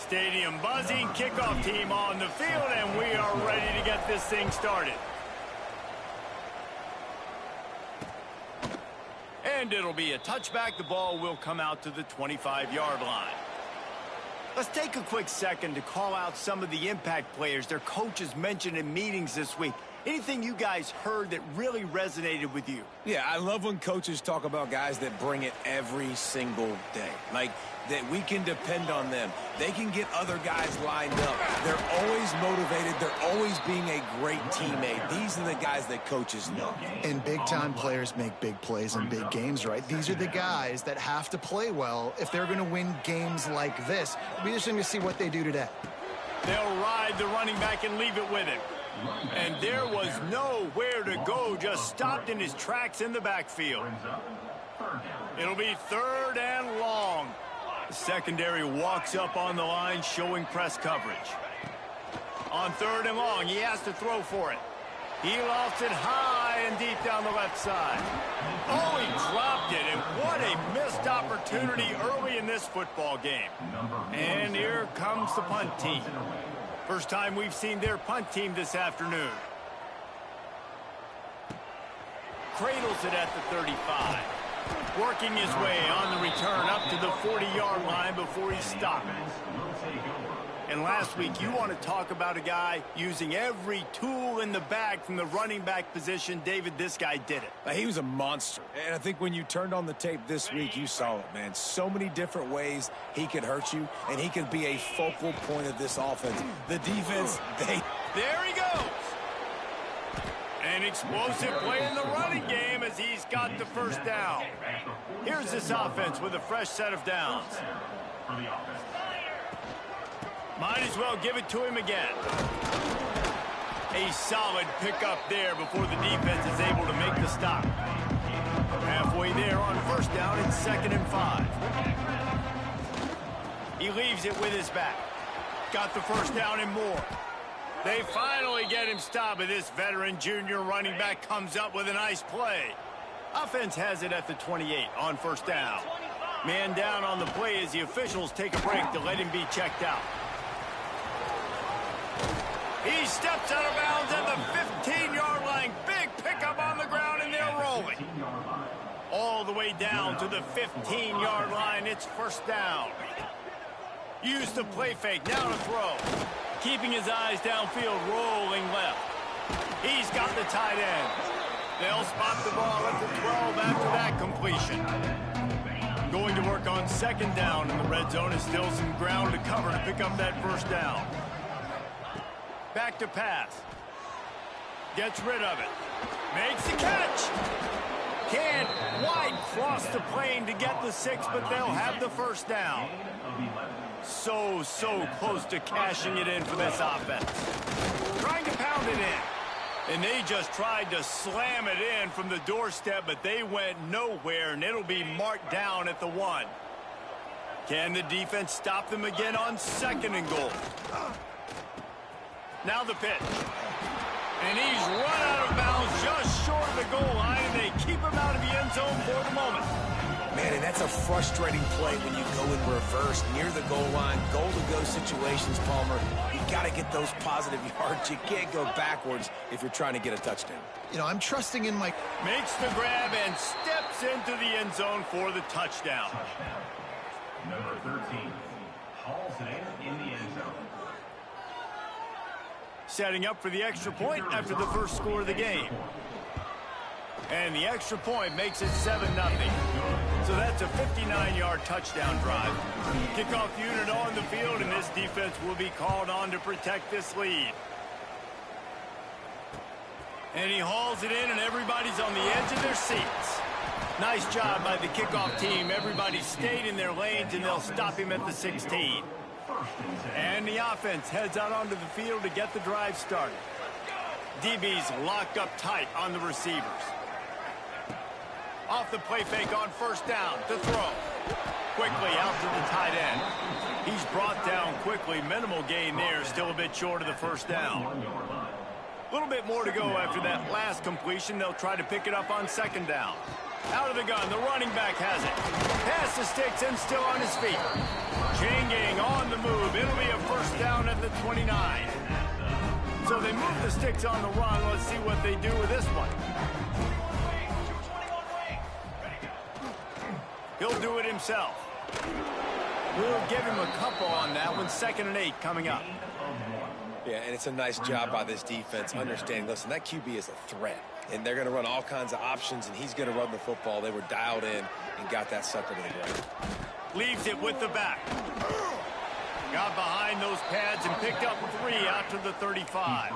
Stadium buzzing, kickoff team on the field, and we are ready to get this thing started. And it'll be a touchback. The ball will come out to the 25-yard line. Let's take a quick second to call out some of the impact players their coaches mentioned in meetings this week. Anything you guys heard that really resonated with you? Yeah, I love when coaches talk about guys that bring it every single day. Like, that we can depend on them. They can get other guys lined up. They're always motivated. They're always being a great teammate. These are the guys that coaches know. And big-time players make big plays in big games, right? These are the guys that have to play well if they're going to win games like this. We're just going to see what they do today. They'll ride the running back and leave it with him. And there was nowhere to go, just stopped in his tracks in the backfield. It'll be 3rd and long. The secondary walks up on the line, showing press coverage. On 3rd and long, he has to throw for it. He lofts it high and deep down the left side. Oh, he dropped it, and what a missed opportunity early in this football game. And here comes the punt team. First time we've seen their punt team this afternoon. Cradles it at the 35. Working his way on the return up to the 40-yard line before he stopped. And last week, you want to talk about a guy using every tool in the bag from the running back position. David, this guy did it. He was a monster. And I think when you turned on the tape this week, you saw it, man. So many different ways he could hurt you, and he could be a focal point of this offense. The defense, There he goes. An explosive play in the running game as he's got the first down. Here's this offense with a fresh set of downs. Might as well give it to him again. A solid pickup there before the defense is able to make the stop. Halfway there on first down, it's 2nd and 5. He leaves it with his back. Got the first down and more. They finally get him stopped, but this veteran junior running back comes up with a nice play. Offense has it at the 28 on first down. Man down on the play as the officials take a break to let him be checked out. He steps out of bounds at the 15-yard line. Big pickup on the ground, and they're rolling. All the way down to the 15-yard line. It's first down. Use the play fake. Now to throw. Keeping his eyes downfield, rolling left. He's got the tight end. They'll spot the ball at the 12 after that completion. Going to work on 2nd down in the red zone, and still some ground to cover to pick up that first down. Back to pass. Gets rid of it. Makes the catch. Can't wide cross the plane to get the 6, but they'll have the first down. So close to cashing it in for this offense. Trying to pound it in. And they just tried to slam it in from the doorstep, but they went nowhere, and it'll be marked down at the 1. Can the defense stop them again on 2nd and goal? Now the pitch. And he's run out of bounds just short of the goal line, and they keep him out of the end zone for the moment. Man, and that's a frustrating play when you go in reverse near the goal line. Goal-to-go situations, Palmer. You got to get those positive yards. You can't go backwards if you're trying to get a touchdown. You know, I'm trusting in my... Makes the grab and steps into the end zone for the touchdown. Number 13 hauls it in the end zone. Setting up for the extra point after the first score of the game. And the extra point makes it 7-0. So that's a 59-yard touchdown drive. Kickoff unit on the field, and this defense will be called on to protect this lead. And he hauls it in, and everybody's on the edge of their seats. Nice job by the kickoff team. Everybody stayed in their lanes, and they'll stop him at the 16. And the offense heads out onto the field to get the drive started. DB's locked up tight on the receivers. Off the play fake on first down to throw. Quickly out to the tight end. He's brought down quickly. Minimal gain there. Still a bit short of the first down. A little bit more to go after that last completion. They'll try to pick it up on 2nd down. Out of the gun. The running back has it. Pass the sticks and still on his feet. Chain gang on the move. It'll be a first down at the 29. So they move the sticks on the run. Let's see what they do with this one. He'll do it himself. We'll give him a couple on that one. 2nd and 8 coming up. Yeah, and it's a nice job by this defense understanding, listen, that QB is a threat. And they're going to run all kinds of options, and he's going to run the football. They were dialed in and got that sucker to the ground. Leaves it with the back. Got behind those pads and picked up 3 out to the 35.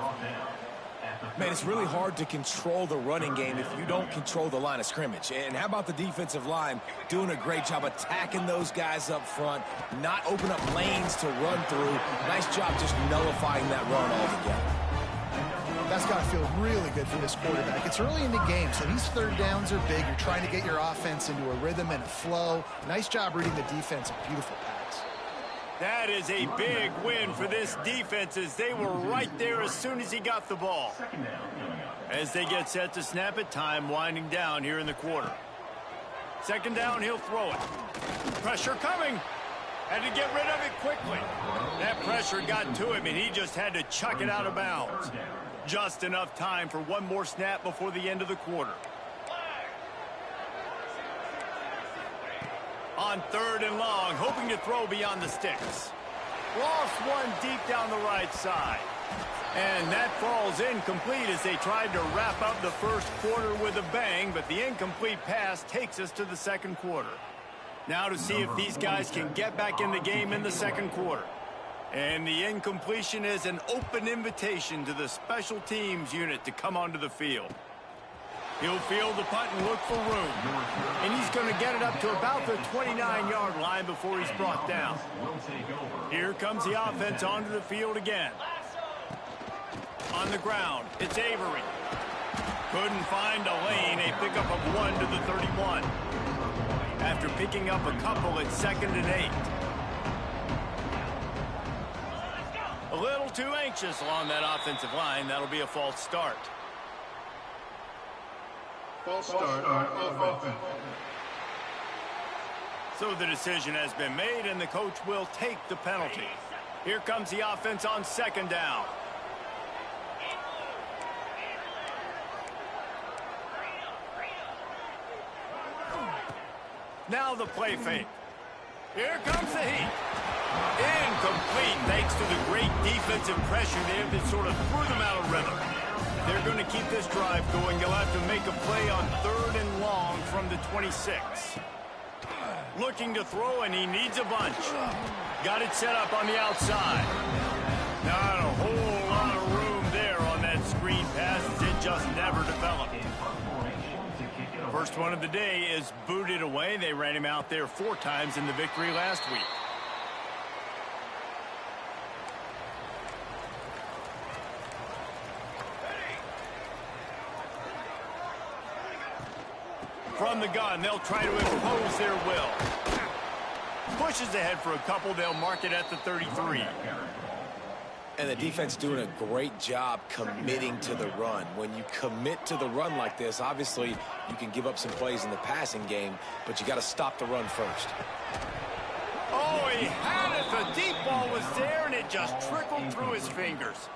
Man, it's really hard to control the running game if you don't control the line of scrimmage. And how about the defensive line doing a great job attacking those guys up front, not open up lanes to run through. Nice job just nullifying that run altogether. That's got to feel really good for this quarterback. It's early in the game, so these third downs are big. You're trying to get your offense into a rhythm and a flow. Nice job reading the defense. A beautiful pass. That is a big win for this defense as they were right there as soon as he got the ball. As they get set to snap it, time winding down here in the quarter. 2nd down, he'll throw it. Pressure coming. Had to get rid of it quickly. That pressure got to him, and he just had to chuck it out of bounds. Just enough time for one more snap before the end of the quarter. On 3rd and long, hoping to throw beyond the sticks. Lost one deep down the right side. And that falls incomplete as they tried to wrap up the first quarter with a bang, but the incomplete pass takes us to the 2nd quarter. Now to see if these guys can get back in the game in the 2nd quarter. And the incompletion is an open invitation to the special teams unit to come onto the field. He'll field the punt and look for room. And he's going to get it up to about the 29-yard line before he's brought down. Here comes the offense onto the field again. On the ground, it's Avery. Couldn't find a lane, a pickup of 1 to the 31. After picking up a couple at 2nd and 8. A little too anxious along that offensive line. That'll be a false start. False start of offense. So the decision has been made, and the coach will take the penalty. Here comes the offense on 2nd down. Now the play fake. Here comes the heat. Incomplete thanks to the great defensive pressure there that sort of threw them out of rhythm. They're going to keep this drive going. They'll have to make a play on 3rd and long from the 26. Looking to throw, and he needs a bunch. Got it set up on the outside. Not a whole lot of room there on that screen pass. It just never developed. First one of the day is booted away. They ran him out there 4 times in the victory last week. From the gun, they'll try to impose their will. Pushes ahead for a couple. They'll mark it at the 33. And the defense doing a great job committing to the run. When you commit to the run like this, obviously you can give up some plays in the passing game, but you got to stop the run first. Oh, he had it. The deep ball was there, and it just trickled through his fingers.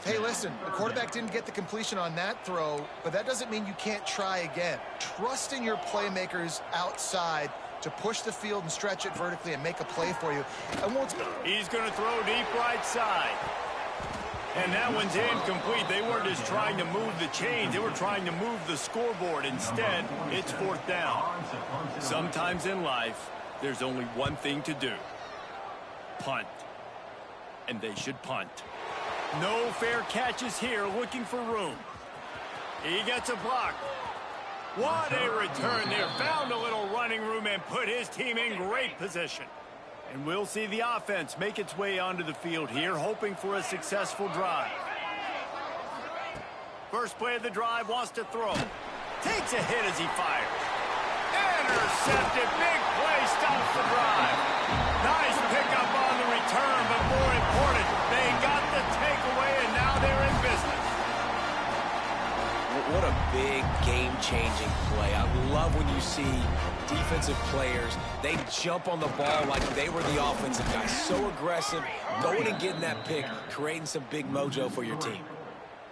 Hey, listen, the quarterback didn't get the completion on that throw, but that doesn't mean you can't try again. Trust in your playmakers outside to push the field and stretch it vertically and make a play for you. He's going to throw deep right side. And that one's incomplete. They weren't just trying to move the chains. They were trying to move the scoreboard. Instead, it's 4th down. Sometimes in life, there's only one thing to do. Punt. And they should punt. No fair catches here, looking for room. He gets a block. What a return there. Found a little running room and put his team in great position. And we'll see the offense make its way onto the field here, hoping for a successful drive. First play of the drive, wants to throw. Takes a hit as he fires. Intercepted. Big play, stops the drive. Nice pickup on the return, but more important, they got the takeaway, and now they're in business. What a big game-changing play. I love when you see defensive players, they jump on the ball like they were the offensive guys. So aggressive, going and getting that pick, creating some big mojo for your team.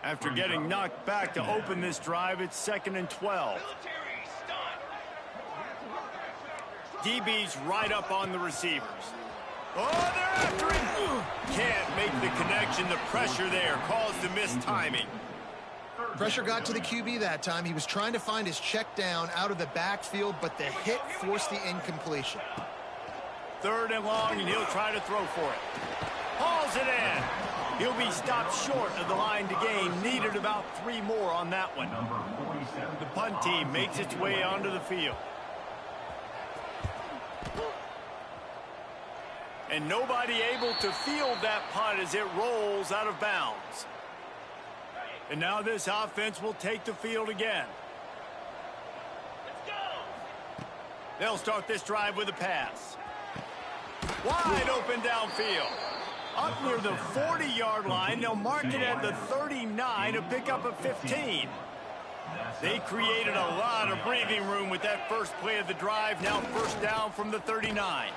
After getting knocked back to open this drive, it's 2nd and 12. DB's right up on the receivers. Oh, they're after him. Can't make the connection. The pressure there caused the missed timing. Pressure got to the QB that time. He was trying to find his check down out of the backfield, but the hit forced the incompletion. 3rd and long, and he'll try to throw for it. Hauls it in. He'll be stopped short of the line to gain. Needed about 3 more on that one. The punt team makes its way onto the field. And nobody able to field that punt as it rolls out of bounds. And now this offense will take the field again. Let's go. They'll start this drive with a pass. Wide open downfield. Up near the 40-yard line, they'll mark it at the 39 to pick up a 15. They created a lot of breathing room with that first play of the drive. Now 1st down from the 39.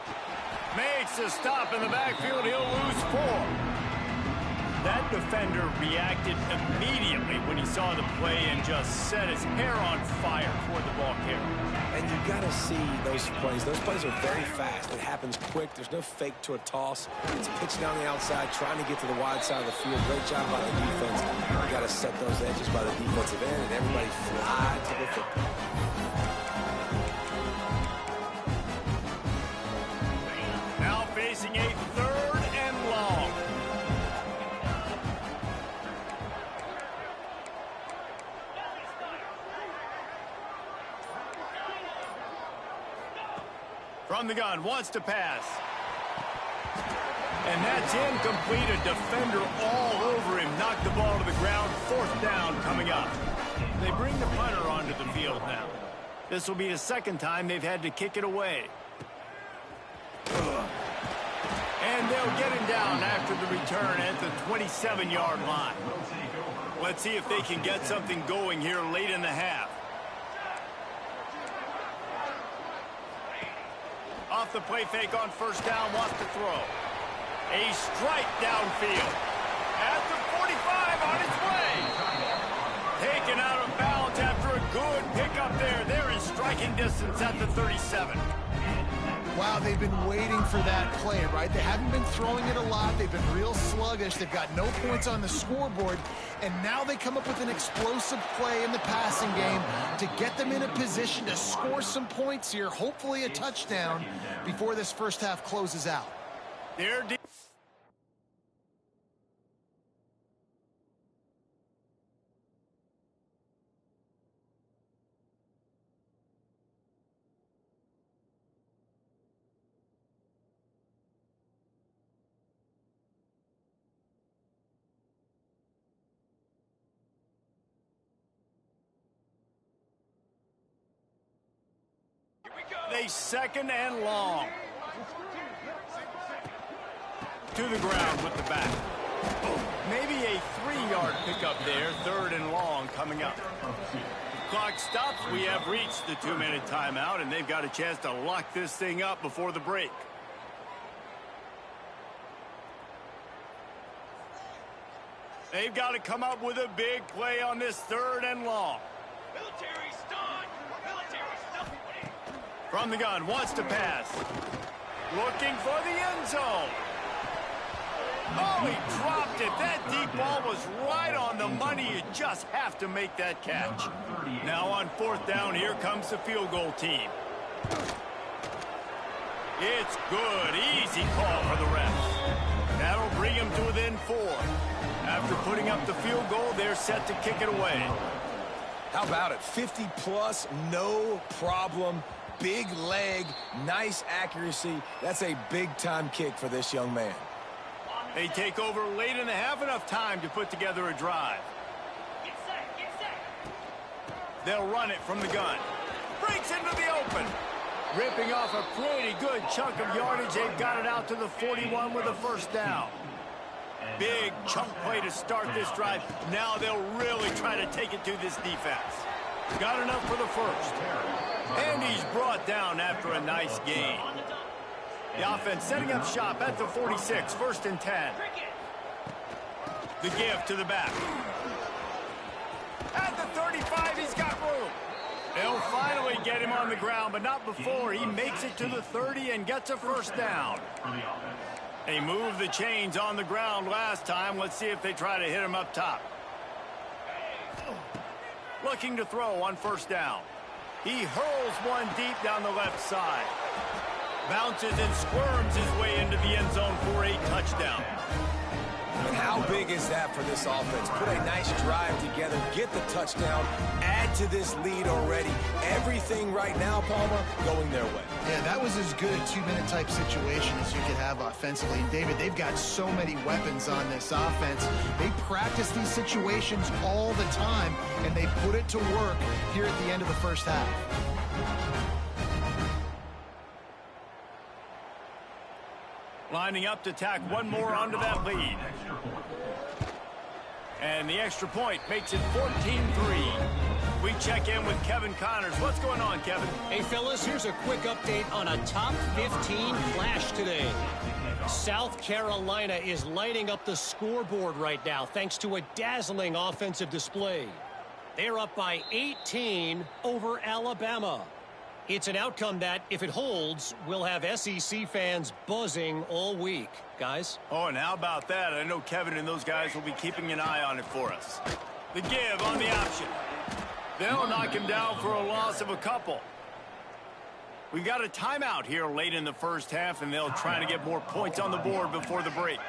Makes a stop in the backfield. He'll lose 4. That defender reacted immediately when he saw the play and just set his hair on fire toward the ball carrier. And you got to see those plays. Those plays are very fast. It happens quick. There's no fake to a toss. It's pitched down the outside, trying to get to the wide side of the field. Great job by the defense. You got to set those edges by the defensive end, and everybody fly to the football. Now facing a 3rd and long. From the gun, wants to pass. And that's incomplete. A defender all over him. Knocked the ball to the ground. 4th down coming up. They bring the punter onto the field now. This will be the 2nd time they've had to kick it away. And they'll get him down after the return at the 27-yard line. Let's see if they can get something going here late in the half. Off the play fake on 1st down, wants to throw. A strike downfield. At the 45 on its way. Taken out of bounds after a good pickup there. They're in striking distance at the 37. Wow, they've been waiting for that play, right? They haven't been throwing it a lot. They've been real sluggish. They've got no points on the scoreboard. And now they come up with an explosive play in the passing game to get them in a position to score some points here, hopefully a touchdown, before this first half closes out. They're a 2nd and long. To the ground with the back. Maybe a 3-yard pickup there. 3rd and long coming up. The clock stops. We have reached the 2-minute timeout, and they've got a chance to lock this thing up before the break. They've got to come up with a big play on this 3rd and long. Military stun. Military stun. From the gun, wants to pass. Looking for the end zone. Oh, he dropped it. That deep ball was right on the money. You just have to make that catch. Now on 4th down, here comes the field goal team. It's good. Easy call for the refs. That'll bring him to within 4. After putting up the field goal, they're set to kick it away. How about it? 50-plus, no problem. Big leg, nice accuracy. That's a big-time kick for this young man. They take over late in the half, enough time to put together a drive. Get set, get set. They'll run it from the gun. Breaks into the open. Ripping off a pretty good chunk of yardage. They've got it out to the 41 with a 1st down. Big chunk play to start this drive. Now they'll really try to take it to this defense. Got enough for the first. And he's brought down after a nice gain. The offense setting up shop at the 46, 1st and 10. The give to the back. At the 35, he's got room. They'll finally get him on the ground, but not before he makes it to the 30 and gets a first down. They moved the chains on the ground last time. Let's see if they try to hit him up top. Looking to throw on 1st down. He hurls one deep down the left side. Bounces and squirms his way into the end zone for a touchdown. And how big is that for this offense? Put a nice drive together, get the touchdown, add to this lead already. Everything right now, Palmer, going their way. Yeah, that was as good a 2-minute type situation as you could have offensively. And David, they've got so many weapons on this offense. They practice these situations all the time, and they put it to work here at the end of the first half. Lining up to tack one more onto that lead. And the extra point makes it 14-3. We check in with Kevin Connors. What's going on, Kevin? Hey, fellas, here's a quick update on a top 15 flash today. South Carolina is lighting up the scoreboard right now thanks to a dazzling offensive display. They're up by 18 over Alabama. It's an outcome that, if it holds, will have SEC fans buzzing all week. Guys? Oh, and how about that? I know Kevin and those guys will be keeping an eye on it for us. The give on the option. They'll knock him down for a loss of a couple. We got a timeout here late in the first half, and they'll try to get more points on the board before the break.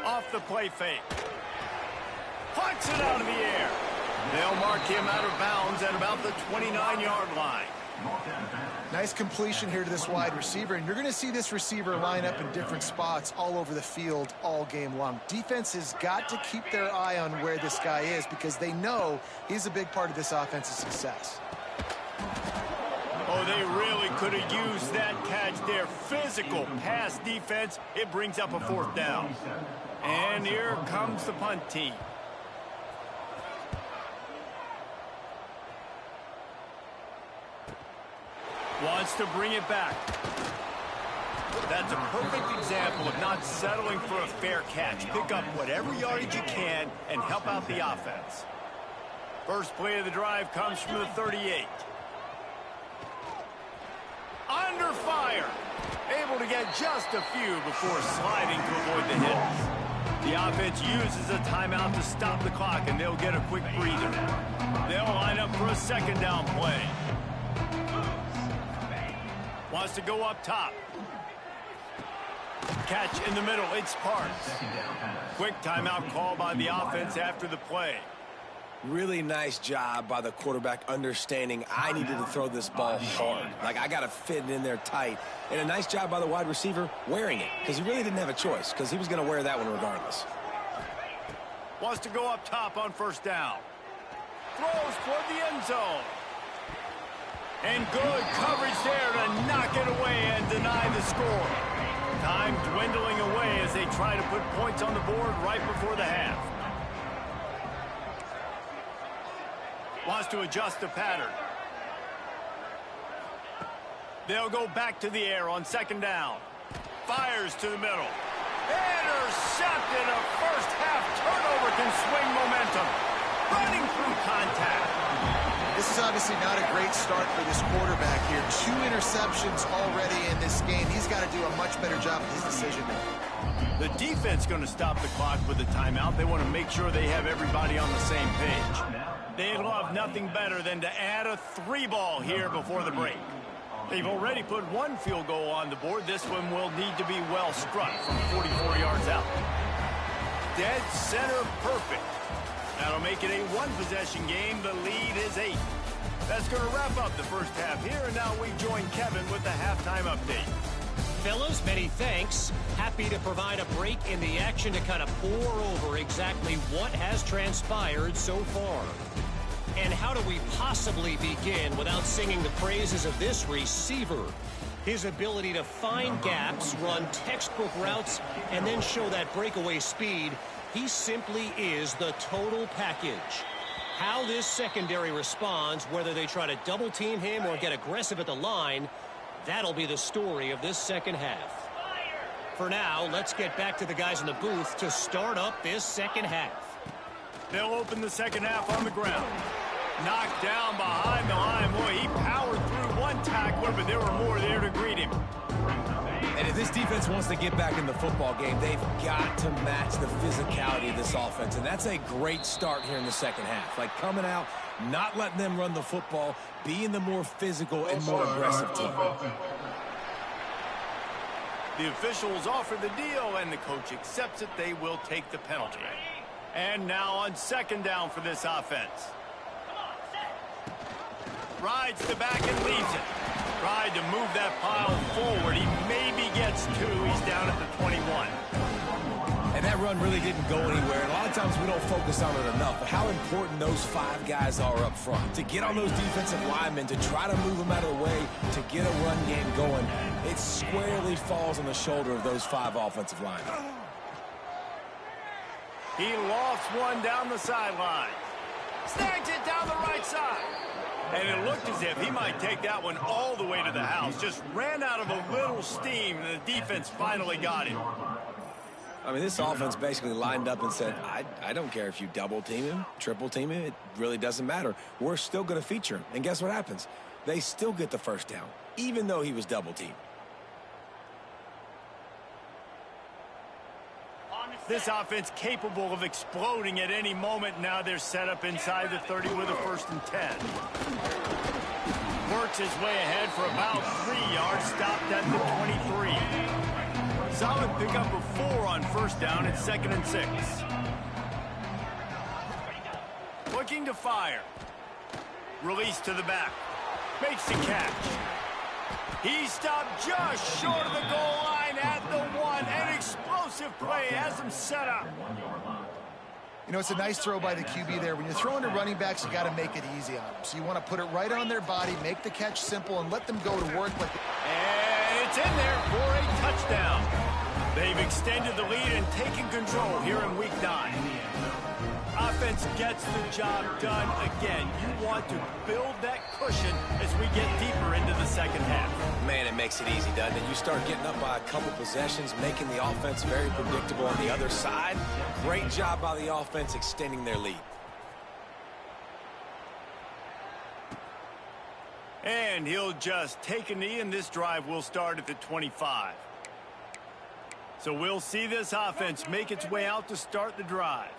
Off the play fake. Punts it out of the air. They'll mark him out of bounds at about the 29-yard line. Nice completion here to this wide receiver, and you're going to see this receiver line up in different spots all over the field all game long. Defense has got to keep their eye on where this guy is because they know he's a big part of this offense's success. Oh, they really could have used that catch there. Physical pass defense. It brings up a 4th down. And here comes the punt team. Wants to bring it back. That's a perfect example of not settling for a fair catch. Pick up whatever yardage you can and help out the offense. First play of the drive comes from the 38. Under fire. Able to get just a few before sliding to avoid the hits. The offense uses a timeout to stop the clock, and they'll get a quick breather. They'll line up for a 2nd down play. Wants to go up top. Catch in the middle. It's Parks. Quick timeout call by the offense after the play. Really nice job by the quarterback understanding I needed to throw this ball hard. Like, I got to fit it in there tight. And a nice job by the wide receiver wearing it because he really didn't have a choice because he was going to wear that one regardless. Wants to go up top on 1st down. Throws toward the end zone. And good coverage there to knock it away and deny the score. Time dwindling away as they try to put points on the board right before the half. Wants to adjust the pattern. They'll go back to the air on 2nd down. Fires to the middle. Intercepted. A first half turnover can swing momentum. Running through contact. This is obviously not a great start for this quarterback here. 2 interceptions already in this game. He's got to do a much better job of his decision making. The defense going to stop the clock with a timeout. They want to make sure they have everybody on the same page. They'd love nothing better than to add a 3-ball here before the break. They've already put 1 field goal on the board. This one will need to be well struck from 44 yards out. Dead center perfect. That'll make it a 1-possession game. The lead is 8. That's going to wrap up the first half here, and now we join Kevin with the halftime update. Fellas, many thanks. Happy to provide a break in the action to kind of pour over exactly what has transpired so far. And how do we possibly begin without singing the praises of this receiver? His ability to find gaps, run textbook routes, and then show that breakaway speed, he simply is the total package. How this secondary responds, whether they try to double-team him or get aggressive at the line, that'll be the story of this second half. For now, let's get back to the guys in the booth to start up this second half. They'll open the second half on the ground. Knocked down behind the line. Boy, he powered through one tackler, but there were more there to greet him. And if this defense wants to get back in the football game, they've got to match the physicality of this offense. And that's a great start here in the second half. Like coming out, not letting them run the football, being the more physical and more aggressive team. The officials offer the deal, and the coach accepts it. They will take the penalty. And now on second down for this offense. Rides the back and leaves it. Tried to move that pile forward. He maybe gets two. He's down at the 21. And that run really didn't go anywhere. And a lot of times we don't focus on it enough. But how important those five guys are up front. To get on those defensive linemen, to try to move them out of the way, to get a run game going, it squarely falls on the shoulder of those five offensive linemen. He lofts one down the sideline. Snags it down the right side. And it looked as if he might take that one all the way to the house. Just ran out of a little steam, and the defense finally got him. I mean, this offense basically lined up and said, I don't care if you double-team him, triple-team him. It really doesn't matter. We're still going to feature him. And guess what happens? They still get the first down, even though he was double-teamed. This offense capable of exploding at any moment. Now they're set up inside the 30 with a 1st and 10. Works his way ahead for about 3 yards. Stopped at the 23. Solid pickup of 4 on first down at 2nd and 6. Looking to fire. Release to the back. Makes the catch. He stopped just short of the goal line at the 1. An explosive play has him set up. You know, it's a nice throw by the QB there. When you're throwing to running backs, you got to make it easy on them. So you want to put it right on their body, make the catch simple, and let them go to work. And it's in there for a touchdown. They've extended the lead and taken control here in Week 9. Offense gets the job done again. You want to build that cushion as we get deeper into the second half. Man, it makes it easy, doesn't it? You start getting up by a couple possessions, making the offense very predictable on the other side. Great job by the offense extending their lead. And he'll just take a knee, and this drive will start at the 25. So we'll see this offense make its way out to start the drive.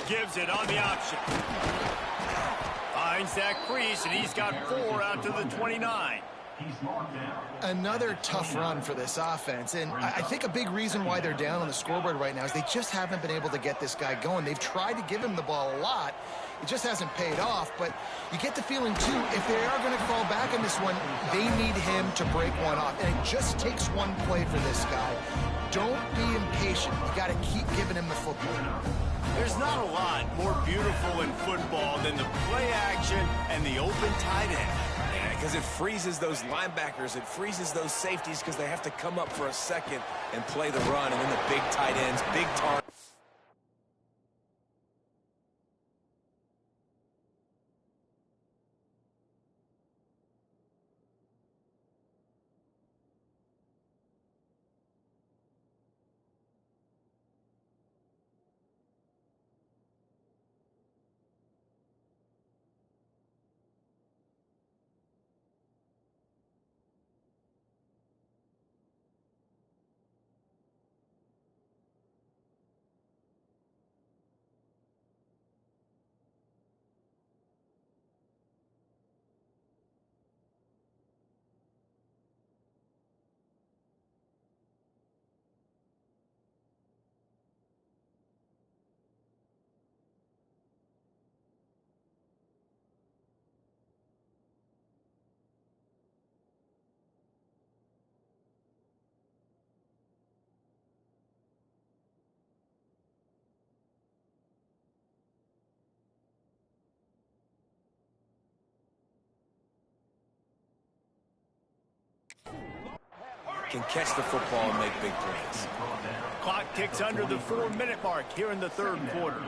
Gives it on the option. Finds that crease, and he's got 4 out to the 29. Another tough run for this offense, and I think a big reason why they're down on the scoreboard right now is they just haven't been able to get this guy going. They've tried to give him the ball a lot. It just hasn't paid off, but you get the feeling, too, if they are going to fall back in this one, they need him to break one off, and it just takes one play for this guy. Don't be impatient. You got to keep giving him the football. There's not a lot more beautiful in football than the play action and the open tight end. Because it freezes those linebackers, it freezes those safeties because they have to come up for a second and play the run, and then the big tight ends, big targets. can catch the football and make big plays. Clock ticks under the 4-minute mark here in the third quarter.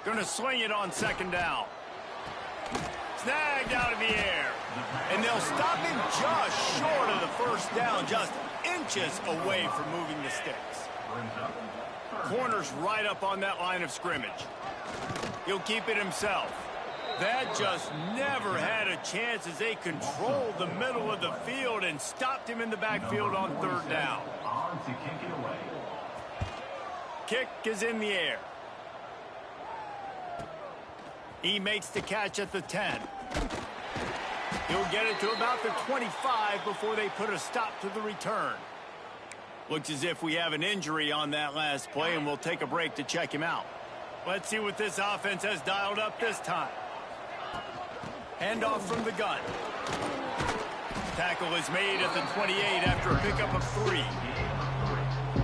Going to swing it on second down. Snagged out of the air. And they'll stop him just short of the first down, just inches away from moving the sticks. Corner's right up on that line of scrimmage. He'll keep it himself. That just never had a chance as they controlled the middle of the field and stopped him in the backfield on third down. Kick is in the air. He makes the catch at the 10. He'll get it to about the 25 before they put a stop to the return. Looks as if we have an injury on that last play, and we'll take a break to check him out. Let's see what this offense has dialed up this time. Handoff from the gun. Tackle is made at the 28 after a pickup of 3.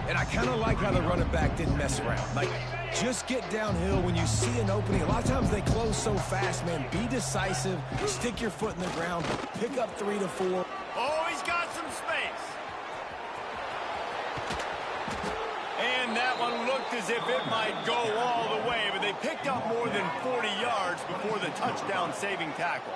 And I kind of like how the running back didn't mess around. Like, just get downhill when you see an opening. A lot of times they close so fast, man. Be decisive. Stick your foot in the ground. Pick up 3 to 4. Oh, he's got some space. And that one looked as if it might go all the way, but they picked up more than 40 yards before the touchdown-saving tackle.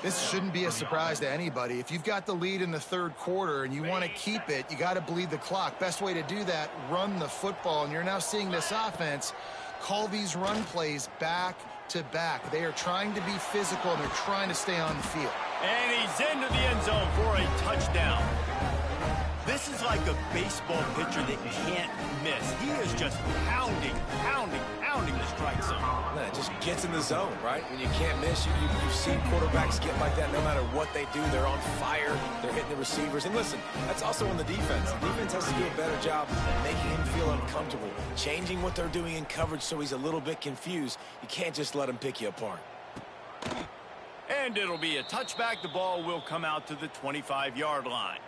This shouldn't be a surprise to anybody. If you've got the lead in the third quarter and you want to keep it, you got to bleed the clock. Best way to do that, run the football. And you're now seeing this offense call these run plays back to back. They are trying to be physical, and they're trying to stay on the field. And he's into the end zone for a touchdown. This is like a baseball pitcher that can't miss. He is just pounding the strike zone. Man, it just gets in the zone, right? When you can't miss, you've seen quarterbacks get like that no matter what they do. They're on fire. They're hitting the receivers. And listen, that's also on the defense. The defense has to do a better job making him feel uncomfortable, changing what they're doing in coverage so he's a little bit confused. You can't just let him pick you apart. And it'll be a touchback. The ball will come out to the 25-yard line.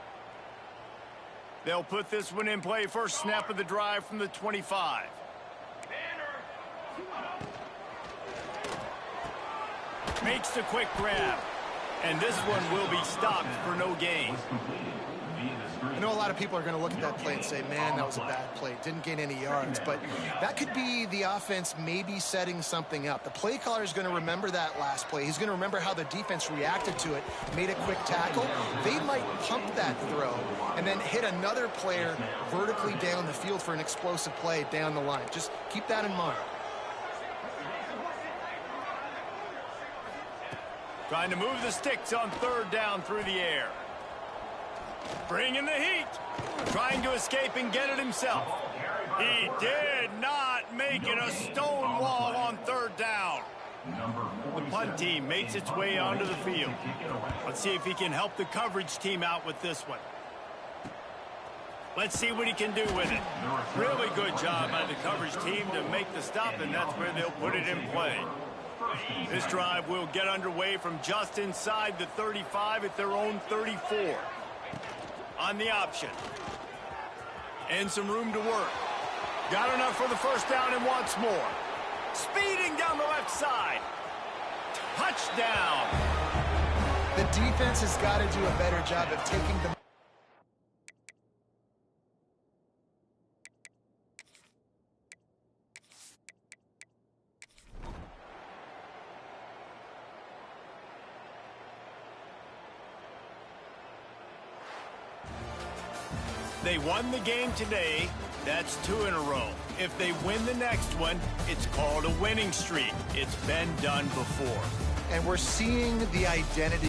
They'll put this one in play. First snap of the drive from the 25. Makes the quick grab. And this one will be stopped for no gain. I know a lot of people are going to look at that play and say, man, that was a bad play. Didn't gain any yards. But that could be the offense maybe setting something up. The play caller is going to remember that last play. He's going to remember how the defense reacted to it, made a quick tackle. They might pump that throw and then hit another player vertically down the field for an explosive play down the line. Just keep that in mind. Trying to move the sticks on third down through the air. Bringing the heat. Trying to escape and get it himself. He did not make it a stone wall on third down. The punt team makes its way onto the field. Let's see if he can help the coverage team out with this one. Let's see what he can do with it. Really good job by the coverage team to make the stop, and that's where they'll put it in play. This drive will get underway from just inside the 35 at their own 34. On the option. And some room to work. Got enough for the first down and wants more. Speeding down the left side. Touchdown. The defense has got to do a better job of taking the They won the game today. That's 2 in a row. If they win the next one, it's called a winning streak. It's been done before. And we're seeing the identity